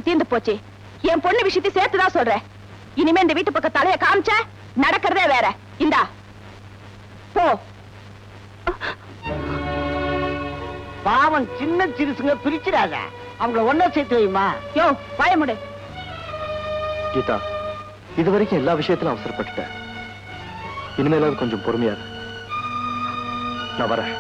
தீர்ந்து போச்சு. என் பொண்ணு விஷயத்தை சேர்த்துதான் சொல்றேன். இனிமே இந்த வீட்டு பக்கம் தலைய காமிச்ச நடக்கிறதே வேற. இந்தா போ. பாவம் சின்ன சிறுசுங்க பிரிச்சிடாத. அவங்கள ஒன்னா சேர்த்து வைமா. யோ வாய முடு. கீதா, இதுவரைக்கும் எல்லா விஷயத்திலும் அவசரப்பட்டுட்டேன். இனிமேலாவது கொஞ்சம் பொறுமையா இரு. நான் வரேன்.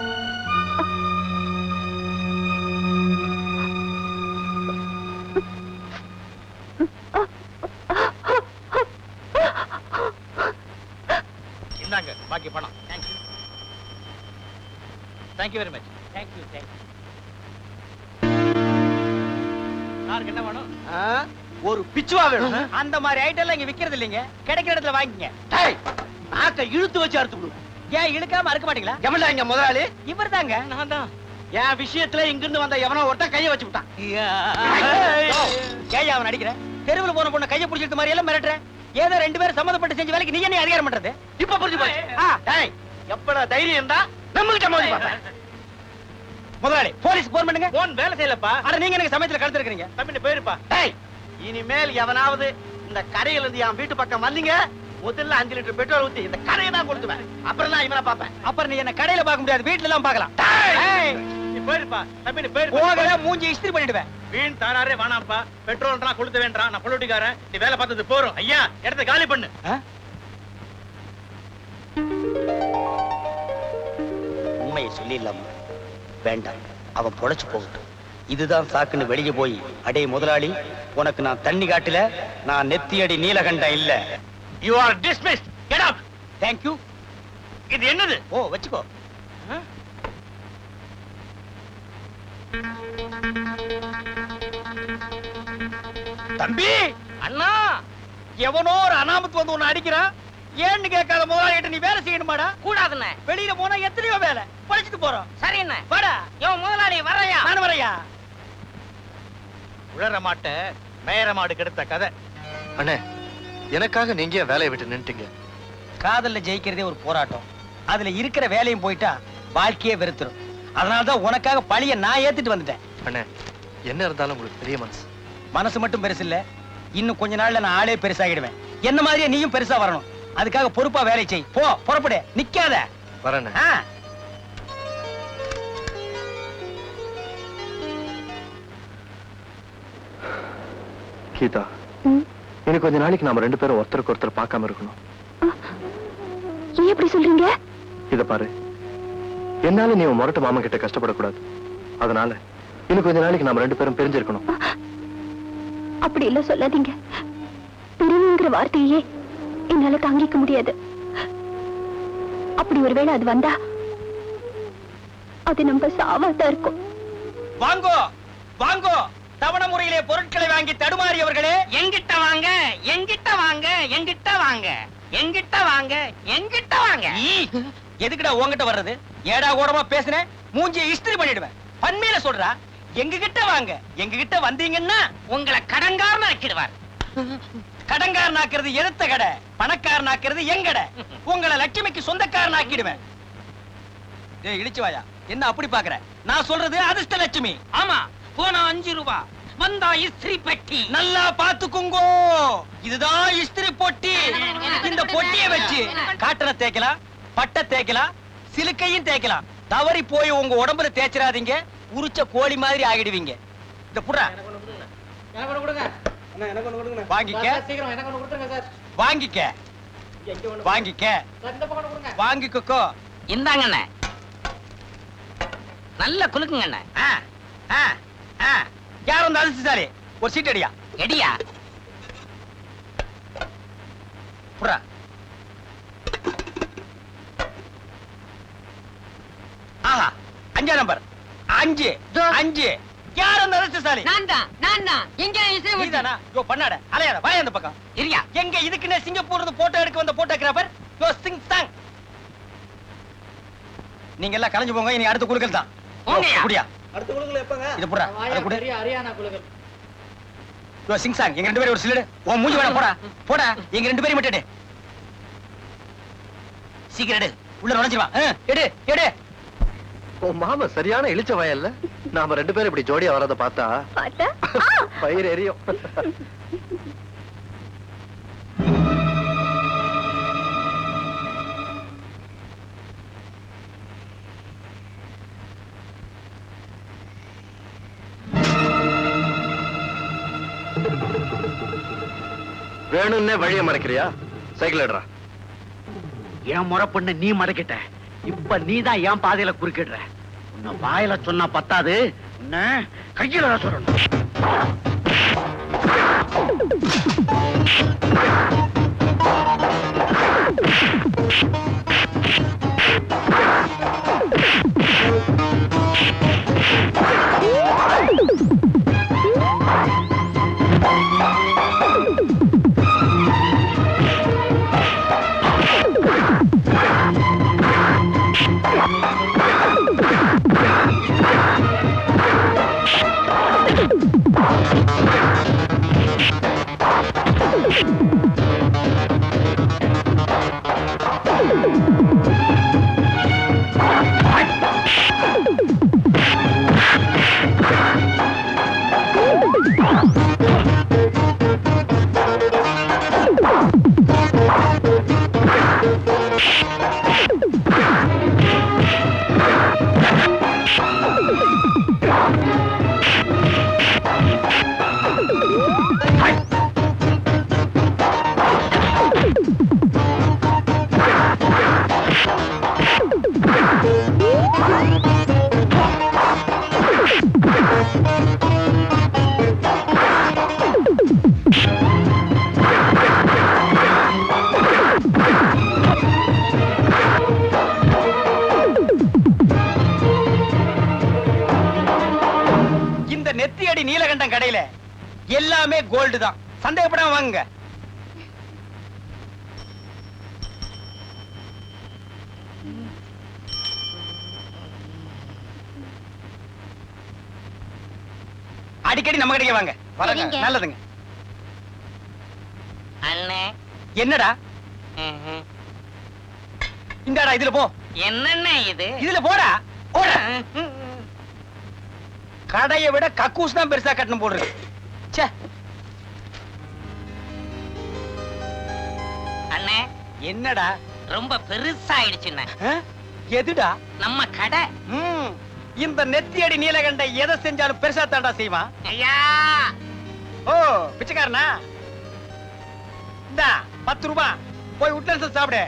இந்தாங்க பாக்கி பணம். Thank you very much. Thank you thank you. யாருக்கு என்ன வேணும்? ஒரு பிச்சுவா வேணும். அந்த மாதிரி ஐட்டம் எல்லாம் இங்க விக்கிறது இல்லைங்க. கிடைக்கிற இடத்துல வாங்கிங்க. நாக்க இழுத்து வச்சு அறுத்து விடு. ஏன் இழுக்காம அறுக்க மாட்டீங்களா? எவன்டா இங்க முதலாளி? இவர் தாங்க. நான் தான். என் விஷயத்துல இங்கிருந்து வந்த எவனோ ஒருத்தன் கைய வச்சு விட்டான். ஏன் அவன் அடிக்கிற? தெருவில் போன பொண்ணு கையை பிடிச்சிட்டு மாதிரி எல்லாம் மிரட்டுற. ஏதோ ரெண்டு பேரும் சம்மந்தப்பட்டு செஞ்ச வேலைக்கு நீ என்ன அதிகாரம் பண்றது? இப்ப புரிஞ்சு போச்சு. எப்படா தைரியம் இருந்தா நம்மகிட்ட மோதி பாப்பேன். முதலாளி போலீஸ் போன் பண்ணுங்க. போன் வேலை செய்யலப்பா. அட நீங்க எனக்கு சமயத்துல கழுத்து இருக்கீங்க. தம்பி போயிருப்பா. இனிமேல் எவனாவது இந்த கரையில இருந்து என் வீட்டு பக்கம் வந்தீங்க, முதல்ல 5 லிட்டர் பெட்ரோல் ஊத்தி இந்த கரையை தான் கொடுத்துவேன். அப்புறம் தான் இவனை பாப்பேன். அப்புறம் நீ என்ன கடையில பார்க்க முடியாது, வீட்டுல எல்லாம் பார்க்கலாம். நீ போயிருப்பா. தம்பி போயிருப்பா. போகல மூஞ்சி இஸ்திரி பண்ணிடுவேன். வீண் தாராரே வேணாம்ப்பா. பெட்ரோல்ன்றா கொளுத்த வேண்டாம். நான் பொலிட்டிக்காரன். நீ வேலை பார்த்தது போறோம். ஐயா இடத்தை காலி பண்ணு. உண்மையை சொல்லிடலாமா? வேண்டாம், அவன் பொழைச்சு போகட்டும். இதுதான் சாக்குன்னு வெளியே போய், அடே முதலாளி, உனக்கு நான் தண்ணி காட்டல, நான் நெத்தியடி நீலகண்டம் இல்ல. You are dismissed. Get out. Thank you. இது என்னது? ஓ வச்சுக்கோ. தம்பி அண்ணா, எவனோ ஒரு அனாமத்து வந்து உன்னை அடிக்கிறான். ஏன்னு கேட்காத முதலாளிகிட்ட நீ வேலை செய்யணுமாடா? கூடாதுண்ணே. வெளியில போனா எத்தனையோ வேலை படிச்சுட்டு போறோம். சரி என்ன? வாடா. யோ முதலாளி வரையா? நான் வரையா? உழற மாட்ட மேயற மாடு கெடுத்த கதை. அண்ணே, எனக்காக நீங்க ஏன் வேலையை விட்டு நின்னுட்டீங்க? காதல்ல ஜெயிக்கிறதே ஒரு போராட்டம். அதுல இருக்கிற வேலையும் போயிட்டா வாழ்க்கையே வெறுத்துரும். அதனாலதான் உனக்காக பழிய நான் ஏத்துட்டு வந்துட்டேன். அண்ணே, என்ன இருந்தாலும் உங்களுக்கு பெரிய மனசு. மனசு மட்டும் பெருசு இல்ல, இன்னும் கொஞ்ச நாள்ல நான் ஆளே பெருசாகிடுவேன். என்ன மாதிரியே நீயும் பெருசா வரணும். அதுக்காக பொறுப்பா வேலை செய். போ, புறப்படு, நிக்காத. வரேண்ணே. கீதா, இன்னும் கொஞ்ச நாளைக்கு நாம 2 பேரும் ஒருத்தருக்கு ஒருத்தர் பார்க்காம இருக்கணும். ஏன் எப்படி சொல்றீங்க? இத பாரு, என்னால நீ முரட்டு மாமா கிட்ட கஷ்டப்படக்கூடாது. அதனால இன்னும் கொஞ்ச நாளைக்கு நாம 2 பேரும் பிரிஞ்சிருக்கணும். அப்படி இல்ல சொல்லாதீங்க. பிரிவுங்கிற வார்த்தையே என்னால தாங்கிக்க முடியாது. அப்படி ஒருவேளை அது வந்தா அது நம்ம சாவாதான் இருக்கும். வாங்கோ வாங்கோ, தவண முறையிலே பொருட்களை வாங்கி தடுமாறியவர்களே, எங்கிட்ட வாங்க, எங்கிட்ட வாங்க, எங்கிட்ட வாங்க, எங்கிட்ட வாங்க, எங்கிட்ட வாங்க. எதுக்குடா உன்கிட்ட வர்றது? ஏடா கூடமா பேசுனேன், மூஞ்சியை இஸ்திரி பண்ணிடுவேன். பன்மையில சொல்றா, எங்க கிட்ட வாங்க. எங்க கிட்ட வந்தீங்கன்னா உங்களை கடங்காரன் ஆக்கிடுவார். கடங்காரன் ஆக்குறது எடுத்த கடை, பணக்காரன் ஆக்குறது எங்கடை. உங்களை லட்சுமிக்கு சொந்தக்காரன் ஆக்கிடுவேன். ஏய் இழிச்சு வாயா, என்ன அப்படி பாக்குற? நான் சொல்றது அதிர்ஷ்ட லட்சுமி. ஆமா, போனா 5 ரூபாய், வந்தா இஸ்திரி பெட்டி. நல்லா பாத்துக்குங்கோ, இதுதான் இஸ்திரி பொட்டி. இந்த பொட்டியை வச்சு காட்டனை தேய்க்கலாம், பட்டை தேய்க்கலாம், சிலுக்கையும் தேய்க்கலாம். தவறி போய் உங்க உடம்புல தேய்ச்சிடாதீங்க, உரிச்ச கோழி மாதிரி ஆகிடுவீங்க. இந்த புறா வாங்கிக்க, வாங்கிக்க, வாங்கிக்க, வாங்கிக்கோ. இந்தாங்கண்ண, நல்ல குலுக்குங்கண்ண. யாரும் அந்த அதிர்ஷ்டசாலி? ஒரு சீட் அடியா. எடியா புறா. ஆஹா, 5ஆம் நம்பர். 5 5. யார் அந்த அதிர்ஷ்டசாலி? நான் தான். எங்க நீதானா? யோ பண்ணாட, அலையாத, வாய அந்த பக்கம். இருயா. எங்க இதுக்குன்னே சிங்கப்பூர்ல இருந்து போட்டோ எடுக்க வந்த போட்டோகிராஃபர் யோ சிங் சாங். நீங்க எல்லாம் கலைஞ்சு போங்க, இனி அடுத்த குலுக்கல் தான். அப்படியா? அடுத்த குழுக்கள் எப்பங்க? இது புறா, அத குடு. ஹரியானா குழுக்கள். யோ சிங் சாங், எங்க 2 பேரும் ஒரு சிலடு. ஓ மூஞ்சி வேணா, போடா போடா, எங்க 2 பேரையும் மட்டும் எடு. சீக்கிரம் எடு, உள்ள நுழைஞ்சிருவா. எடு எடு. ஓ மாமா சரியான இழிச்ச வயல்ல. நாம 2 பேரும் இப்படி ஜோடியா வரத பார்த்தா பயிர் எரியும். வேணும்னே வழிய மறைக்கிறியா? சைக்கிள் எடுறா. என் முறை பொண்ணு நீ மடக்கிட்ட, இப்ப நீதான் என் பாதையில குறுக்கிடுற. உன்னை வாயில சொன்னா பத்தாது, உன்னை கையில தான் சொல்லணும். நெத்தியடி நீலகண்டம் கடையில எல்லாமே கோல்டு தான், சந்தேகப்படாம வாங்குங்க. அடிக்கடி நம்ம கடைக்கு வாங்க. வரங்க, நல்லதுங்க. அண்ணே என்னடா இந்தாடா, இதுல போ. என்னண்ணே இது? இதுல போடா, போடா. கடையை விட கக்கூஸ் தான் பெருசா கட்டணும் போடுறது. ச்சே. அண்ணே என்னடா ரொம்ப பெருசாயிடுச்சுண்ணே. எதுடா? நம்ம கடை. இந்த நெத்தியடி நீலகண்ட எதை செஞ்சாலும் பெருசா தாண்டா செய்வான். ஐயா, ஓ பிச்சைக்காரனா? இந்தா 10 ரூபாய், போய் உட்லன்ஸ் சாப்பிடு.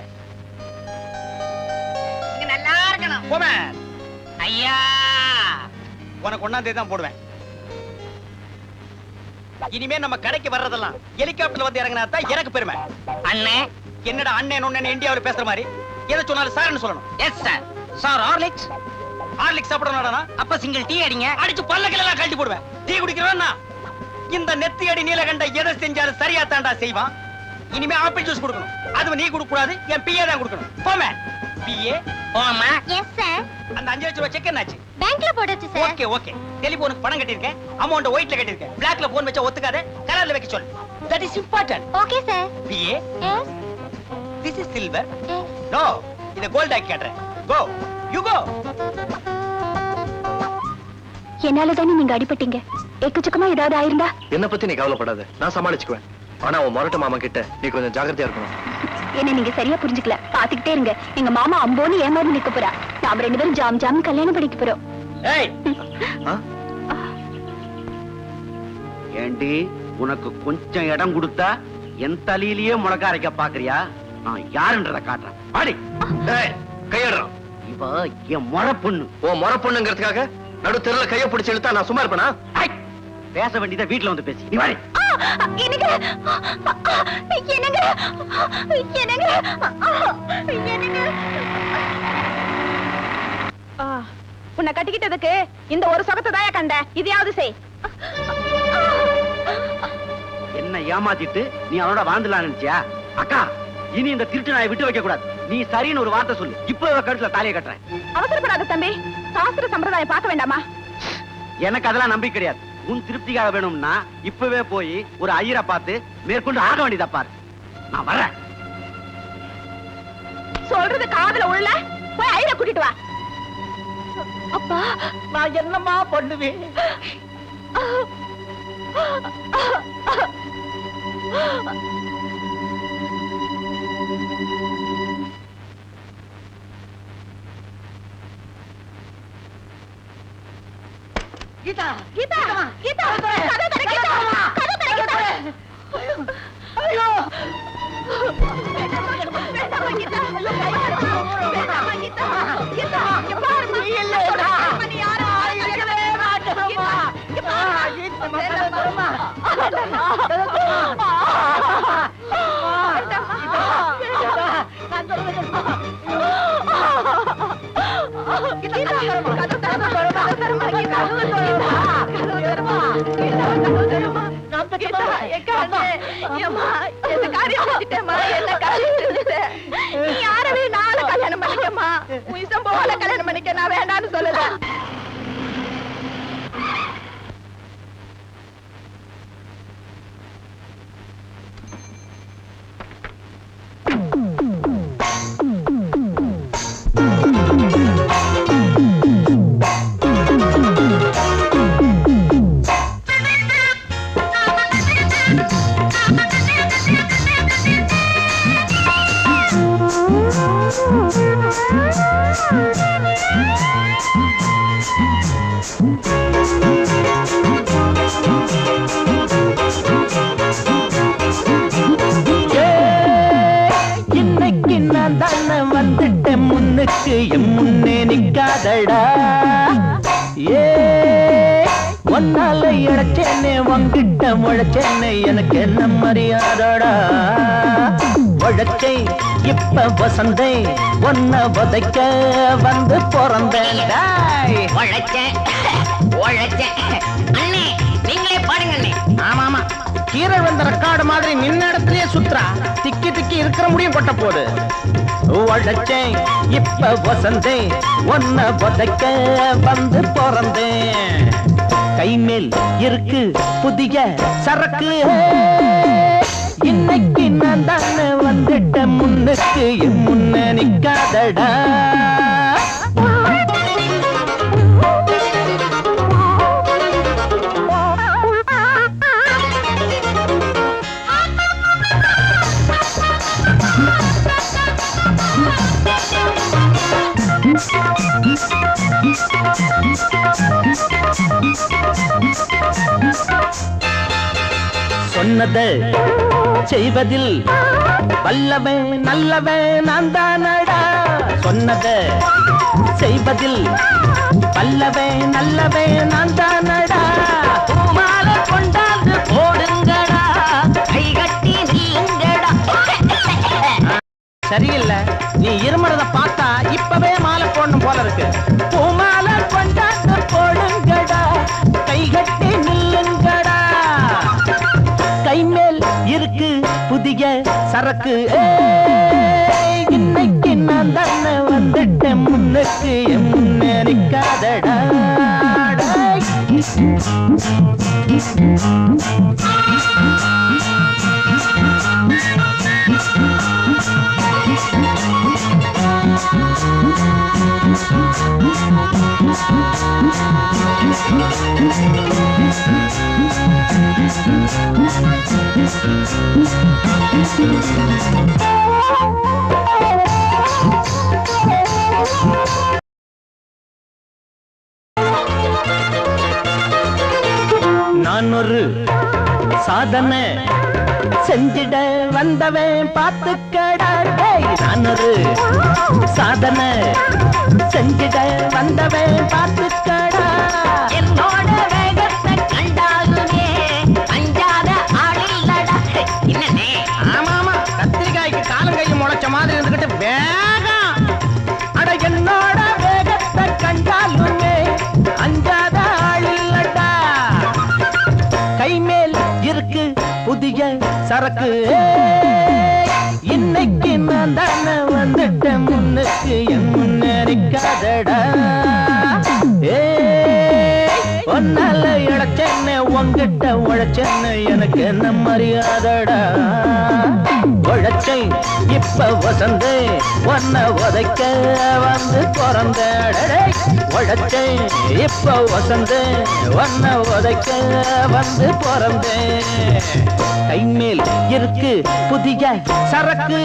இது நல்லா இருக்கணும். போமே. ஐயா, உனக்கு 1ஆம் தேதி தான் போடுவேன். இனிமே நம்ம கடைக்கு வர்றதெல்லாம் ஹெலிகாப்டர்ல வந்து இறங்கினா தான் எனக்கு பெருமை. அண்ணே. என்னடா அண்ணன் ஒண்ணு இந்தியாவுல பேசுற மாதிரி எதை சொன்னாலும் சார்னு சொல்லணும். Yes sir. Sir Horlicks. Horlicks சாப்பிடணும்டா. அப்ப சிங்கிள் டீ அடிங்க. அடிச்சு பல்லக்கில எல்லாம் கழட்டி போடுவேன். டீ குடிக்கிறவனா? இந்த நெத்தியடி நீலகண்ட எதை செஞ்சாலும் சரியா தாண்டா செய்வான். இனிமே ஆப்பிள் ஜூஸ் கொடுக்கணும். அது நீ கொடுக்க கூடாது, என் பிஏ தான் கொடுக்கணும். போமே. பிஏ போமா. Yes sir. அந்த 5 லட்சம் ரூபாய் செக் என்னாச்சு? பேங்க்ல போடாச்சு சார். Okay okay. டெலிபோனுக்கு பணம் கட்டியிருக்கேன், அமௌண்ட் ஒயிட்ல கட்டியிருக்கேன். பிளாக்ல போன் வச்சா ஒத்துக்காத, கலர்ல வைக்க சொல்லு. That is important. Okay sir. BA yes. This is silver. Yes. No, இத கோல்ட் ஆக்கி காட்டுறேன். Go you go. என்னால தானே நீங்க அடிபட்டீங்க. எக்கச்சக்கமா ஏதாவது ஆயிருந்தா? என்ன பத்தி நீ கவலைப்படாத, நான் சமாளிச்சுக்குவேன். ஆனா உன் மொரட்டு மாமா கிட்ட நீ கொஞ்சம் ஜாக்கிரதையா இருக்கணும். என்ன நீங்க சரியா புரிஞ்சுக்கல. பாத்துக்கிட்டே இருங்க, எங்க மாமா அம்போன்னு ஏமாறி நிக்க போறா. நாம 2 பேரும் ஜாம் ஜாம் கல்யாணம் பண்ணிக்க போறோம். ஏய் ஆ? ஏண்டி, உனக்கு கொஞ்சம் இடம் கொடுத்தா என் தலையிலேயே முளக்க அரைக்க பாக்குறியா? நான் யாருன்றத காட்டுறேன். பாடி. ஏய், கையடுறான். இவ என் முறை பொண்ணு. உன் மொர பொண்ணுங்கிறதுக்காக நடு தெருல கைய பிடிச்சு இழுத்தா நான் சும்மா இருப்பேனா? பேச வேண்டியதை வீட்டுல வந்து பேசி. நீ வாடி. என்னங்க என்னங்க என்னங்க என்னங்க. உன்னை கட்டிக்கிட்டதுக்கு இந்த ஒரு சொகத்தை தான் கண்டேன். இதையாவது செய். என்ன ஏமாத்திட்டு நீ அவனோட வாழ்ந்துலாம் நினைச்சியா? அக்கா, இனி இந்த திருட்டு நாயை விட்டு வைக்க கூடாது. நீ சரின்னு ஒரு வார்த்தை சொல்லு, இப்ப கழுத்துல தாலியை கட்டுறேன். அவசரப்படாத தம்பி, சாஸ்திர சம்பிரதாயம் பார்க்க வேண்டாமா? எனக்கு அதெல்லாம் நம்பிக்கை கிடையாது. உன் திருப்திக்காக வேணும்னா இப்பவே போய் ஒரு ஐயரை பார்த்து மேற்கொண்டு ஆக வேண்டியதா பாரு. நான் வரேன். சொல்றது காதுல உள்ள, போய் ஐயரை கூட்டிட்டு வா. அப்பா, நான் என்னமா பண்ணுவேன்? கீதா கீதா கீதா கதவு திற கீதா கதவு திற கீதா ஐயோ வேண்டாமா கீதா வேண்டாமா கீதா கீதா இங்க பாருமா இல்லடா நீ யாரா இருக்கவே மாட்டேமா கீதா வேண்டாமா கல்யாணம் பண்ணிக்கமா இஷ்டம் போல கல்யாணம் பண்ணிக்க நான் வேண்டான்னு சொல்லல முன்னே நிக்காதடா ஏ ஒன்னால இழைச்சேனே உங்கிட்ட முழைச்சேனே எனக்கு என்ன மரியாதடா உழைச்சை இப்ப வசந்தை ஒன்ன உதைக்க வந்து பிறந்தேன் உழைச்சேன் உழைச்சேன் அண்ணே நீங்களே பாடுங்க அண்ணே ஆமாமா கீரை வந்த ரெக்கார்டு மாதிரி நின்ன இடத்துலயே சுத்துறா திக்கி திக்கி இருக்கிற முடியும் கொட்ட போது உழைச்சேன் இப்ப வசந்தே ஒன்ன உதைக்க வந்து பிறந்தேன் கை மேல் இருக்கு புதிய சரக்கு இன்னைக்கு நான் தானே வந்துட்ட முன்னுக்கு முன்ன நிக்காதடா சொன்னது செய்வதில் வல்லவன் நல்லவன் நான் தானடா சொன்னது செய்வதில் வல்லவன் நல்லவன் நான் தானடா மாலை கொண்டாந்து போடுங்கடா கைகட்டி நீங்கடா சரியில்லை நீ இருமறத பார்த்தா இப்பவே மாலை போடணும் போல இருக்கு பூமாலை கொண்டாந்து போடுங்கடா கைகட்டி நில்லுங்கடா கை மேல் இருக்கு புதிய சரக்கு இன்னைக்கு நான் தானே வந்துட்டேன் முன்னுக்கு முன்னே நிக்காதடா நான் ஒரு சாதனை செஞ்சிட வந்தவன் பார்த்துக்கடா நான் ஒரு சாதனை செஞ்சிட வந்தவன் பார்த்துக்கடா என்னோட வேகத்தை கண்டாலுமே அஞ்சாத ஆளில்லடா என்னனே ஆமாமா கத்திரிக்காய்க்கு காலங்கையும் முளைச்ச மாதிரி இருந்துகிட்டு வேகம் அட என்னோட வேகத்தை கண்டாலுமே அஞ்சாத ஆளில்லடா கை மேல் இருக்கு புதிய சரக்கு இன்னைக்கு நான் தானே வந்துட்டேன் முன்னுக்கு முன்னேறிக்காதடா ஒன்னால இழைச்சேன்னு உங்கிட்ட உழைச்சேன்னு எனக்கு என்ன மரியாதடா உழைச்சை இப்ப வசந்தே ஒன்ன உதைக்க வந்து பிறந்தடே உழைச்சை இப்ப வசந்தே ஒன்ன உதைக்க வந்து பிறந்தேன் கைமேல் இருக்கு புதிய சரக்கு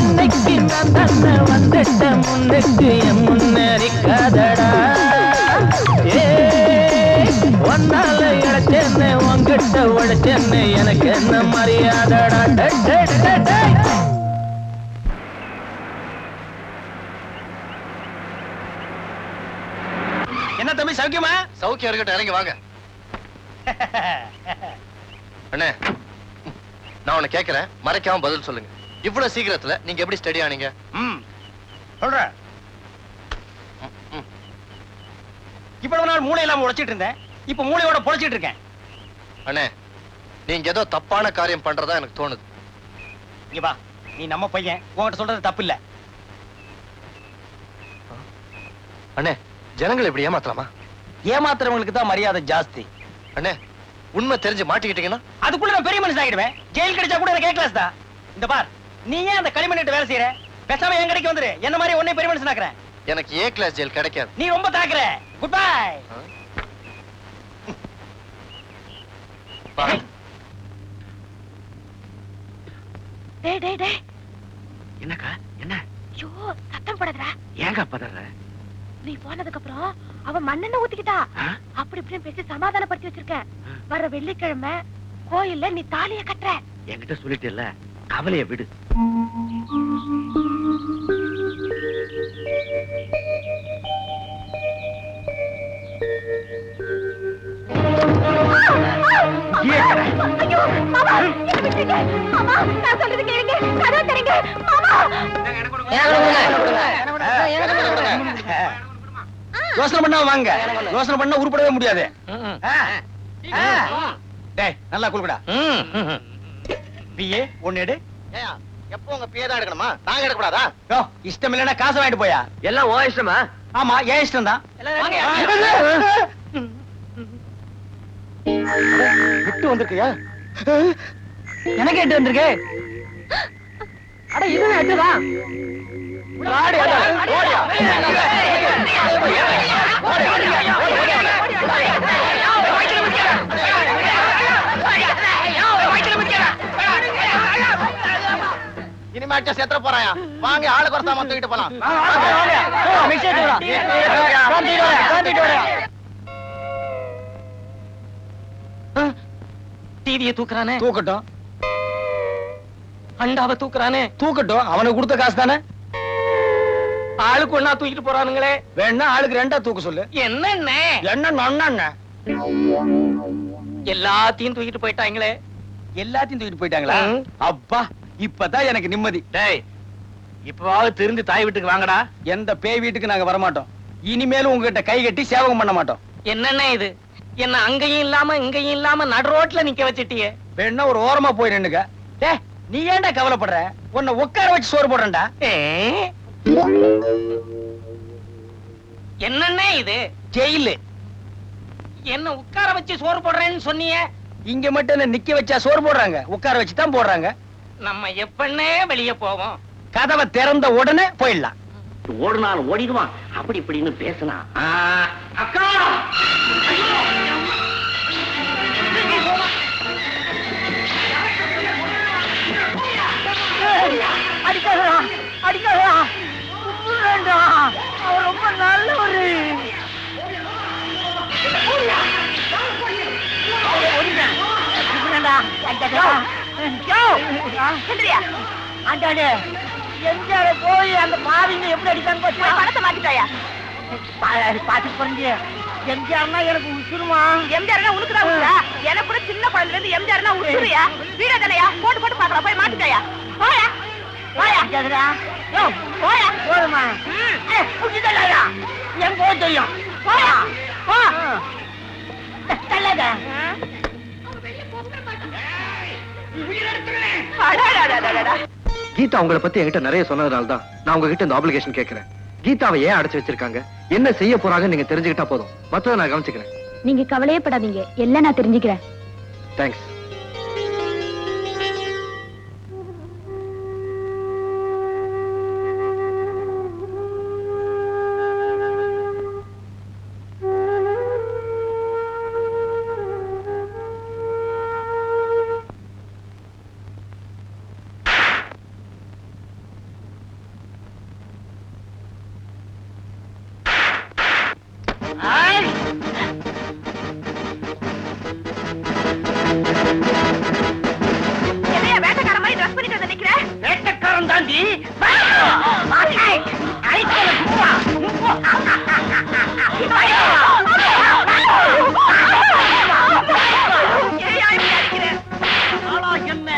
இன்னைக்கு நான் தன்னை வந்துட்ட முன்னுக்கு என் முன்னேறிக்காதடா ஒன்னால இழைச்சேன்னு உங்கிட்ட உழைச்சேன்னு எனக்கு என்ன மரியாதடா என்ன தம்பி சௌக்கியமா? சௌக்கியம் இருக்கட்டும், இறங்கி வாங்க. அண்ணே, நான் உன்னை கேட்கிறேன், மறைக்காம பதில் சொல்லுங்க. இவ்வளவு சீக்கிரத்துல நீங்க எப்படி ஸ்டடி ஆனீங்க? சொல்றேன். இவ்வளவு நாள் மூளை இல்லாம உழைச்சிட்டு இருந்தேன், இப்ப மூளையோட பொழைச்சிட்டு இருக்கேன். அண்ணே, நீங்க ஏதோ தப்பான காரியம் பண்றதா எனக்கு தோணுது. இங்க வா, நீ நம்ம பையன், உன்கிட்ட சொல்றது தப்பு இல்ல. அண்ணே, ஜனங்களை இப்படி ஏமாத்தலாமா? ஏமாத்துறவங்களுக்கு தான் மரியாதை ஜாஸ்தி. அண்ணே, உண்மை தெரிஞ்சு மாட்டிக்கிட்டீங்கன்னா அதுக்குள்ள நான் பெரிய மனுஷன் ஆகிடுவேன். ஜெயில் கிடைச்சா கூட எனக்கு கேட்கலாஸ் தான். இந்த பார், நீ ஏன் அந்த களிமண்ணிட்டு வேலை செய்யற? பேசாம என் கடைக்கு வந்துரு, என்ன மாதிரி உன்னை பெரிய மனுஷன் ஆக்குறேன். எனக்கு ஏ கிளாஸ் ஜெயில் கிடைக்காது. நீ ரொம்ப தாக்குற. Good bye. டேய் டேய் டேய், என்னக்கா என்ன? ஐயோ சத்தம் போடாதடா. ஏங்க பதற? நீ போனதுக்கு அப்புறம் அவன் மண்ணெண்ண ஊத்திக்கிட்டா. அப்படி இப்படின்னு பேசி சமாதானப்படுத்தி வச்சிருக்கேன். வர வெள்ளிக்கிழமை கோயில்ல நீ தாலிய கட்டுற. என்கிட்ட சொல்லிட்டு இல்ல, கவலைய விடு. ஐயோ மாமா, என்ன விட்டுங்க மாமா, நான் சொல்றது கேளுங்க, கதவை தரங்க மாமா. யோசனை பண்ணா வாங்க, யோசனை பண்ணா உருப்படவே முடியாது. டேய் நல்லா குளுக்குடா. பிஏ ஒன்னு எடு. எப்போ உங்க பிஏ தான் எடுக்கணுமா? நாங்க எடுக்கக்கூடாதா? யோ, இஷ்டம் இல்லைன்னா காசு வாங்கிட்டு போயா. எல்லாம் ஓ இஷ்டமா? ஆமா, ஏன் இஷ்டம் தான். விட்டு வந்திருக்கியா? எனக்கு எட்டு வந்திருக்கு. அட இது எட்டுதான். இனிமேட்டு செத்துற போறாயா? வாங்க, ஆளு குறைச்சாம தூக்கிட்டு போலாம். டிவியை தூக்குறானே. தூக்கட்டும். அண்டாவை தூக்குறானே. தூக்கட்டும். அவனுக்கு கொடுத்த காசு தானே. ஆளுக்கு ஒண்ணா தூக்கிட்டு போறானுங்களே. வேணா ஆளுக்கு ரெண்டா தூக்க சொல்லு. என்ன என்ன எல்லாத்தையும் தூக்கிட்டு போயிட்டாங்களே. எல்லாத்தையும் தூக்கிட்டு போயிட்டாங்களா? அப்பா, இப்பதான் எனக்கு நிம்மதி. டேய், இப்பவாவது திருந்தி தாய் வீட்டுக்கு வாங்கடா. எந்த பேய் வீட்டுக்கு நாங்க வரமாட்டோம். இனிமேலும் உங்ககிட்ட கை கட்டி சேவகம் பண்ண மாட்டோம். என்னண்ணே இது? என்ன அங்கேயும் இல்லாம இங்கேயும் இல்லாம நடு ரோட்ல நிக்க வச்சிட்டியே. வேணா ஒரு ஓரமா போய் நின்னுக்க. டேய், நீ ஏன்டா கவலைப்படுற? உன்னை உட்கார வச்சு சோறு போடுறேன்டா. என்னண்ணே இது? ஜெயிலு. என்ன உட்கார வச்சு சோறு போடுறேன்னு சொன்னீங்க? இங்க மட்டும் என்ன நிக்க வச்சா சோறு போடுறாங்க? உட்கார வச்சு தான் போடுறாங்க. நம்ம எப்பன்னே வெளியே போவோம்? கதவை திறந்த உடனே போயிடலாம். ஓடுனாலும் ஓடிடுவான். அப்படி இப்படின்னு பேசினா அக்கா, அடிக்காதடா, அடிக்காதடா. வேண்டாம், அவர் ரொம்ப நல்லவரு. எம்ஜிஆர போய் அந்த பாவிங்க எப்படி அடிக்கான்னு பணத்தை மாத்திட்டாயா? பாத்து போறீங்க. எம்ஜிஆர்னா எனக்கு உசுருமா. எம்ஜிஆர்னா உனக்குதான் உசுரா? எனக்கு கூட சின்ன குழந்தைல இருந்து எம்ஜிஆர்னா உசுரியா? வீட தலையா? போட்டு போட்டு பாக்கலாம், போய் மாத்திட்டாயா? போயா போயா போயா போதுமா? என் போக தெரியும். போயா போ. தள்ளாத. அடடடடடடா. கீதா உங்களை பத்தி என்கிட்ட நிறைய சொன்னதுனால தான் நான் உங்ககிட்ட இந்த ஆப்ளிகேஷன் கேட்கிறேன். கீதாவை ஏன் அடைச்சு வச்சிருக்காங்க, என்ன செய்ய போறாங்கன்னு நீங்க தெரிஞ்சுக்கிட்டா போதும். மத்தத நான் கவனிச்சுக்கிறேன். நீங்க கவலையே படாதீங்க, எல்லாம் நான் தெரிஞ்சுக்கிறேன். தேங்க்ஸ். என்னையா வேட்டைக்கார மாதிரி ட்ரெஸ் பண்ணிட்டு வந்து நிக்கிற? வேட்டக்காரன் தாண்டி ஏய்யா இப்படி அடிக்கிற? என்ன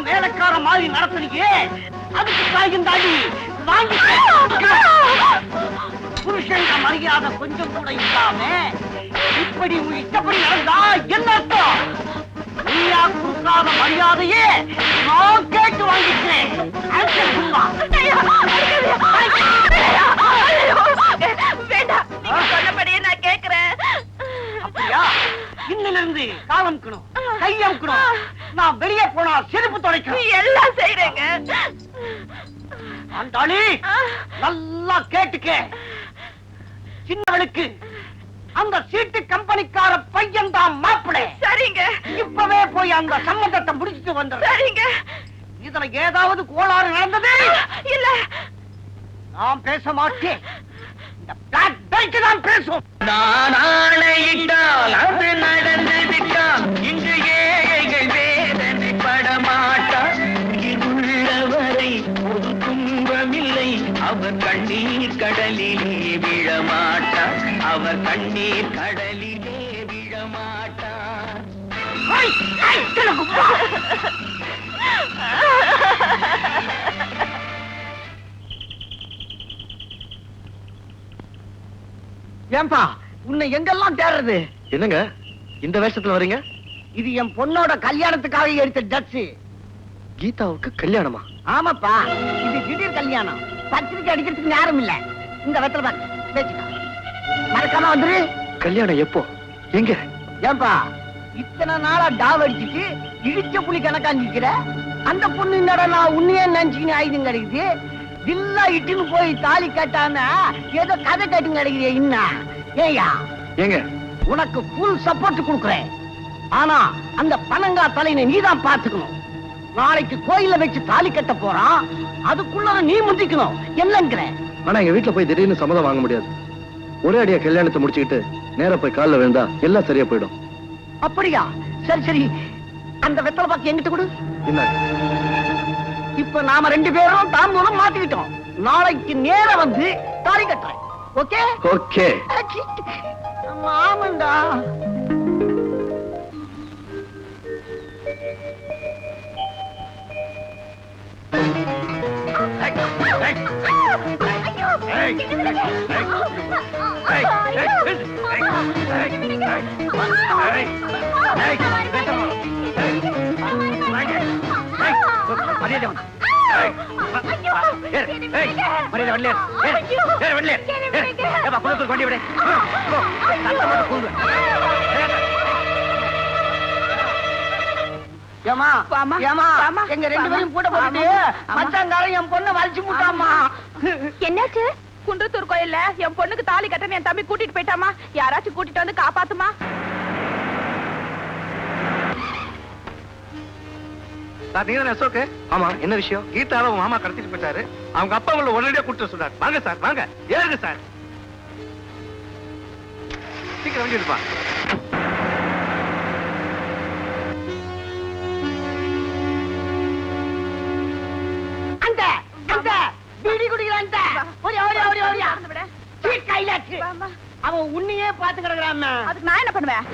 வேலைக்கார மாதிரி நடத்துறீங்க, அதுக்கு காயும் தாண்டி வாங்கி புருஷன் மரியாதை கொஞ்சம் கூட இல்லாம இப்படி உன் இஷ்டப்படி நடந்தா என்ன அர்த்தம்? நீயா கொடுக்காத மரியாதையே நான் கேட்டு வாங்கிக்கிறேன். வேண்டாம், நீங்க சொன்னபடியே நான் கேக்குறேன். அப்படியா? இன்னிலிருந்து காலம்க்கணும், கையம்க்கணும். நான் வெளியே போனா செருப்பு நீ துடைக்கணும். எல்லாம் செய்றேங்க. ஆண்டாளி, நல்லா கேட்டுக்க. சின்னவளுக்கு அந்த சீட்டு கம்பெனிக்கார பையன் தான் மாப்பிள்ளை. சரிங்க இப்பவே போய் அந்த சம்மந்தத்தை முடிச்சுட்டு வந்துடுறேன். சரிங்க. இதுல ஏதாவது கோளாறு நடந்தது இல்ல, நான் பேச மாட்டேன். இந்த பிளாக் பெல்ட் தான் பேசும். நான் ஆணையிட்டால் அது நடந்து விட்டால் இன்று ஏழைகள் வேதனை படமாட்டார். உள்ளவரை ஒரு துன்பமில்லை, அவர் கண்ணீர் கடலிலே விழமாட்டார். அவர் கண்ணீர் கடலிலே விழமாட்டார். ஐய், ஐய், கிழக்குப்பா. ஏன்பா உன்னை எங்கெல்லாம் தேடுறது? என்னங்க இந்த வேஷத்துல வரீங்க? இது என் பொண்ணோட கல்யாணத்துக்காக எடுத்த ட்ரெஸ். கீதாவுக்கு கல்யாணமா? ஆமாப்பா, இது திடீர் கல்யாணம். பத்திரிக்கை அடிக்கிறதுக்கு நேரம் இல்ல. இந்த வெத்தல பாக்கு பேச்சுக்கா, மறக்காம வந்துரு. கல்யாணம் எப்போ, எங்க? ஏன்பா இத்தனை நாளா டாவ் அடிச்சுட்டு இடிச்ச புலி கணக்காஞ்சிக்கிற அந்த பொண்ணு என்னடா நான் உன்னையே நினைச்சுக்கின்னு ஆயுதம் கிடைக்குது. தில்லா இட்டுன்னு போய் தாலி கட்டாம ஏதோ கதை கட்டுங்க கிடைக்குது. இன்னும் ஏயா ஏங்க உனக்கு ஃபுல் சப்போர்ட் கொடுக்குறேன். ஆனா அந்த பனங்கா தலையினை நீதான் பாத்துக்கணும். நாளைக்கு கோயில வச்சு தாலி கட்ட போறான், அதுக்குள்ள நீ முந்திக்கணும். என்னங்கிற? ஆனா எங்க வீட்டுல போய் திடீர்னு சம்மதம் வாங்க முடியாது. ஒரே அடியா கல்யாணத்தை முடிச்சுக்கிட்டு நேரா போய் காலில் விழுந்தா எல்லாம் சரியா போயிடும். அப்படியா? சரி சரி, அந்த வெத்தலை பாக்கு எங்கிட்ட கொடு. என்ன? இப்ப நாம ரெண்டு பேரும் தாம்பூலம் மாத்திக்கிட்டோம். நாளைக்கு நேர வந்து தாலி கட்டுறேன். Okay okay. ஆமாண்டா. ஏமா ஏமா எங்க ரெண்டு பேரும் கூட போட்டு மச்சாங்காரன் என் பொண்ணை வலிச்சு முட்டாமா. என்னாச்சு? குன்றத்தூர் கோயில்ல என் பொண்ணுக்கு தாலி கட்டணும் என் தம்பி கூட்டிட்டு போயிட்டாமா. யாராச்சும் கூட்டிட்டு வந்து காப்பாத்துமா. சார் நீங்க அசோக்? ஆமா, என்ன விஷயம்? கீதாவை உங்க மாமா கடத்திட்டு போயிட்டாரு. அவங்க அப்பா உங்களை உடனடியா கூட்டிட்டு சொல்றாரு. வாங்க சார், வாங்க. ஏறுங்க சார், சீக்கிரம் வந்து இருப்பா. அந்த அந்த பீடி குடிக்கிறான். ஓடியா ஓடியா ஓடியா ஓடியா. கையிலாச்சு அவன் உன்னையே பாத்து கிடக்குறான். அதுக்கு நான் என்ன பண்ணுவேன்?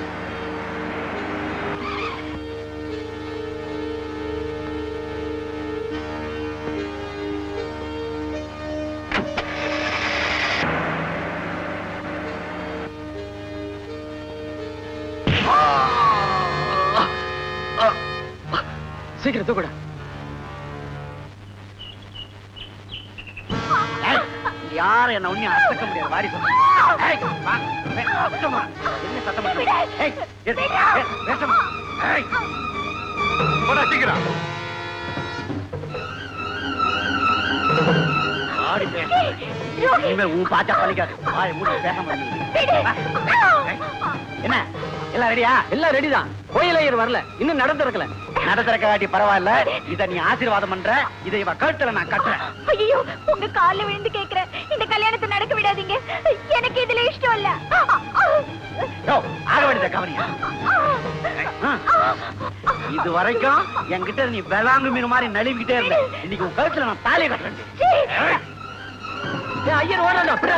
சீக்கிரம் தூக்குடா. யார என்ன ஒண்ணு அசக்க முடியாது. வாடி சொல்ல ஏய், வா. பேசாம. என்ன சத்தம் பண்ற? ஏய், பேசாம. ஏய். போடா சீக்கிரம். ஆடி பேச. இனிமே உன் பாச்சா பலிக்காது. வாய் மூடி பேசாம. என்ன எல்லாம் ரெடியா? எல்லாம் ரெடிதான். கோயிலையர் வரல, இன்னும் நட திறக்கல. நட திறக்க காட்டி பரவாயில்ல. இத நீ ஆசீர்வாதம் பண்ற, இதை இவ கழுத்துல நான் கட்டுறேன். ஐயோ, உங்க கால்ல விழுந்து கேக்குறேன், இந்த கல்யாணத்தை நடக்க விடாதீங்க. எனக்கு இதுல இஷ்டம் இல்ல. யோ, ஆக வேண்டியத கவனியா. இது வரைக்கும் என்கிட்ட நீ வேளாங்கு மீன் மாதிரி நழுவிக்கிட்டே இருந்த. இன்னைக்கு உன் கழுத்துல நான் தாலியை கட்டுறேன். ஐயர் ஓடா, அப்படி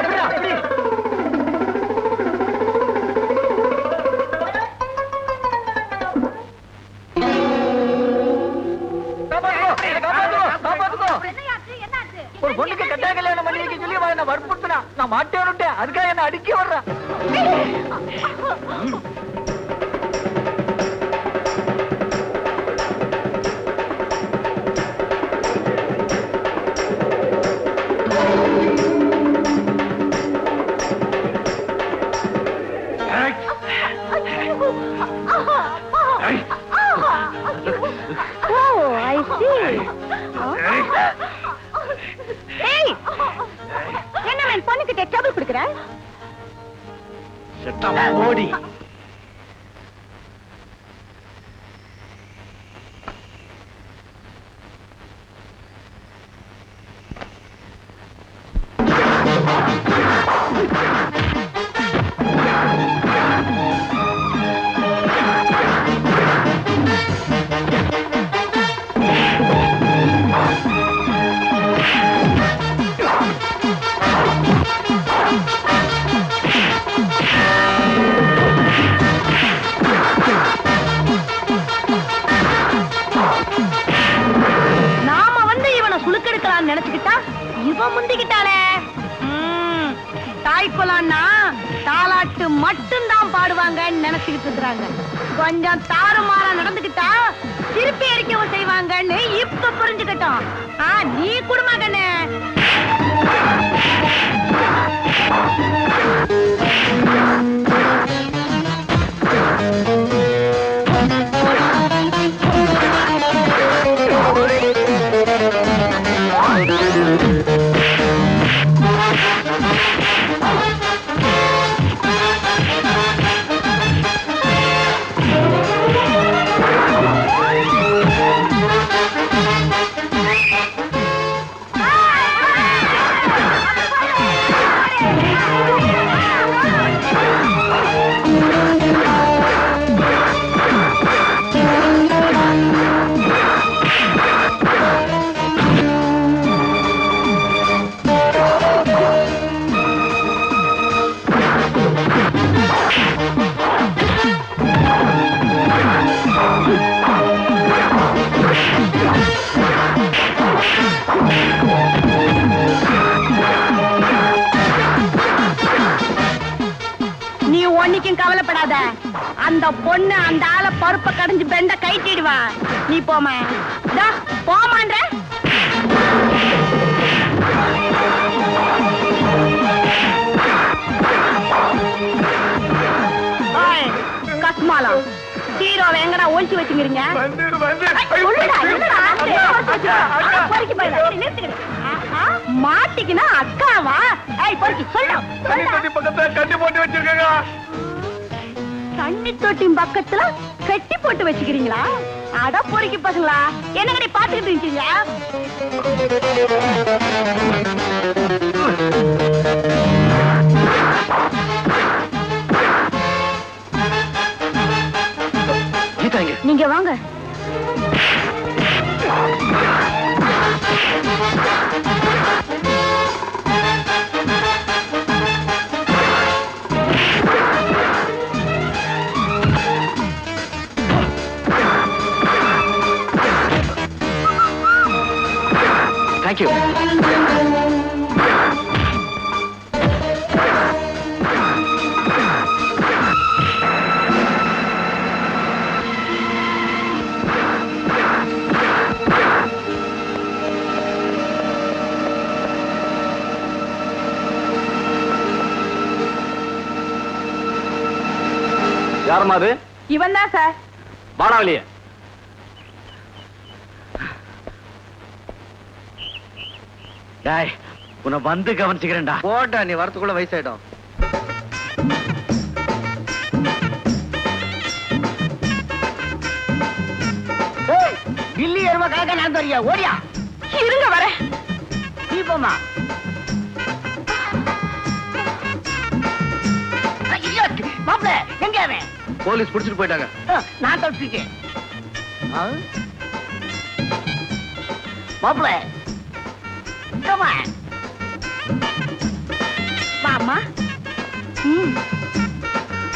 ஒரு பொண்ணுக்கு கட்டா கல்யாணம் பண்ணி வைக்க சொல்லி என்ன வற்புறுத்தினா, நான் மாட்டேன். அதுக்காக என்ன அடிக்க வர்றான். என்ன பொண்ணுகிட்ட டபுள் கொடுக்குற? ஓடி முந்திக்கிட்டாளே. தாய்க்குலான்னா தாலாட்டு மட்டும்தான் பாடுவாங்கன்னு நினைச்சுக்கிட்டு இருக்கிறாங்க. கொஞ்சம் தாறுமாறா நடந்துக்கிட்டா திருப்பி அடிக்கவும் செய்வாங்கன்னு இப்ப புரிஞ்சுக்கிட்டோம். நீ குடும்ப கண்ணு. கவலைப்படாத, அந்த பொண்ணு அந்த ஆளை பருப்ப கடைஞ்சு பெண்ட கைட்டிடுவா. நீ போமா போமான்ற. கஸ்மாலா ஹீரோவை எங்கடா ஒழிச்சு வச்சுக்கிறீங்க? மாட்டிக்கினா அக்காவா? கட்டி போட்டு வச்சிருக்கா. தண்ணி தொட்டி பக்கத்துல கட்டி போட்டு வச்சுக்கிறீங்களா? அட பொறுக்கி பசங்களா, என்னங்க நீ பாத்துக்கிட்டு இருக்கீங்க? நீங்க வாங்க. Thank you. யாரம்மா அது? இவன் தான் சார். வாடா வெளியே. டேய், உன்னை வந்து கவனிச்சுக்கிறேன்டா. போட்டா, நீ வரத்துக்குள்ள வயசாயிடும். டில்லி எருமை கலக்க நான் தெரியா, ஓடியா. இருங்க வர. தீபமா மாப்பிள்ள எங்க அவன்? போலீஸ் புடிச்சிட்டு போயிட்டாங்க. நான் தப்பிச்சிட்டேன். மாப்பிள்ள வாமா.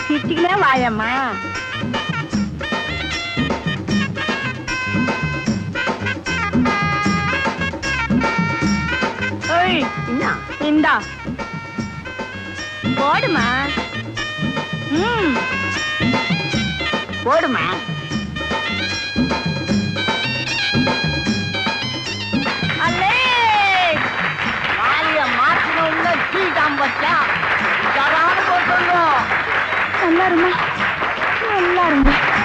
சிட்டிக்கலே வாயம்மா. இந்தா போடுமா. போடுமா. அல்லே மாலிய மாற்றணும்னு கீட்டாம் பச்சா யாராவது போட்டோம். நல்லா இருமா, நல்லா இருமா.